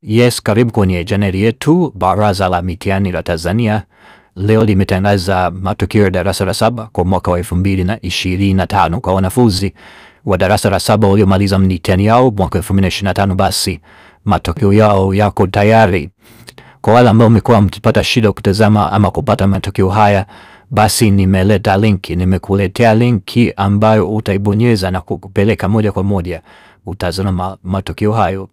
Yes, karibu kwenye chaneli yetu. Baraza la Mitihani la Tanzania leo limetangaza matokeo ya darasa la 7 kwa mwaka wa 2025 kwa wanafunzi wa darasa la 7 waliomaliza mitihani yao mwaka 2025. Basi matokeo yao yako tayari. Kwa wale ambao mmekuwa mkipata shida kutazama ama kupata matokeo haya, basi nimekuletea linki ambayo utaibonyeza na kukupeleka moja kwa moja utazama matokeo hayo.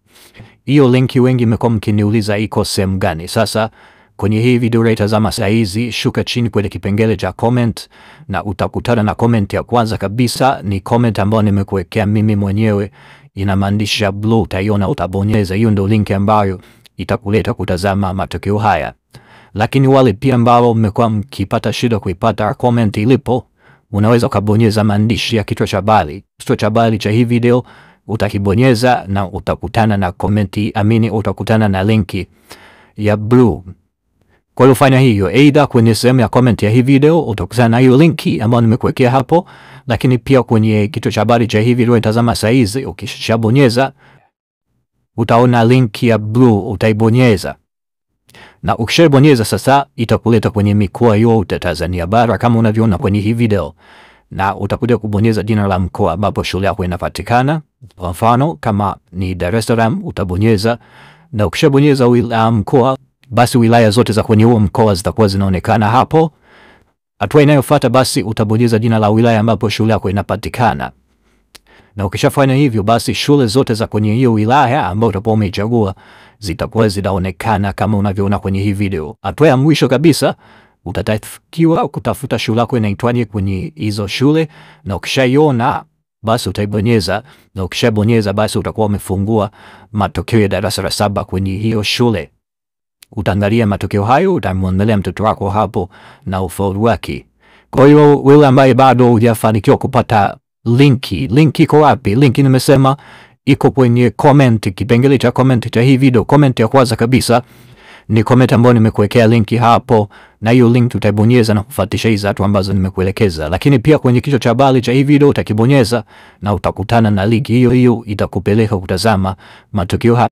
Hiyo linki wengi mmekuwa mkiniuliza iko sehemu gani. Sasa kwenye hii video unaitazama saa hizi, shuka chini kwenye kipengele cha comment na utakutana na comment ya kwanza kabisa. Ni comment ambayo nimekuwekea mimi mwenyewe, ina maandishi ya blue, utaiona, utabonyeza. Hiyo ndio linki ambayo itakuleta kutazama matokeo haya. Lakini wale pia ambao mmekuwa mkipata shida kuipata comment ilipo, unaweza kubonyeza maandishi ya kichwa cha habari cha hii video, utakibonyeza na utakutana na komenti, utakutana na linki ya blue. Kwa hiyo fanya hiyo, either kwenye sehemu ya comment ya hii video utakutana na hiyo linki ambayo nimekuwekea hapo, lakini pia kwenye kichwa cha habari cha hii video itazama saa hizi, ukishabonyeza utaona linki ya blue, utaibonyeza. Na ukishabonyeza sasa itakuleta kwenye mikoa yote Tanzania bara kama unavyoona kwenye hii video, na utakuja kubonyeza jina la mkoa ambapo shule yako inapatikana. Kwa mfano kama ni Dar es Salaam utabonyeza, na ukishabonyeza mkoa, basi wilaya zote za kwenye huo mkoa zitakuwa zinaonekana hapo. Hatua inayofuata basi utabonyeza jina la wilaya ambapo shule yako inapatikana. Na ukishafanya hivyo, basi shule zote za kwenye hiyo wilaya ambayo utakuwa umeichagua zitakuwa zinaonekana kama unavyoona kwenye hii video. Hatua ya mwisho kabisa, utatakiwa kutafuta shule yako inaitwaje kwenye hizo shule, na ukishaiona basi utaibonyeza, na ukishabonyeza basi utakuwa umefungua matokeo ya darasa la 7 kwenye hiyo shule. Utaangalia matokeo hayo, utamwangalia mtoto wako hapo na ufaulu wake. Kwa hiyo wewe ambaye bado hujafanikiwa kupata linki iko wapi? Linki nimesema iko kwenye comment, kipengele cha comment cha hii video. Comment ya kwanza kabisa ni comment ambayo nimekuwekea linki hapo, na hiyo link utaibonyeza na kufuatisha hizo hatua ambazo nimekuelekeza. Lakini pia kwenye kichwa cha habari cha hii video utakibonyeza na utakutana na linki hiyo itakupeleka kutazama matokeo haya.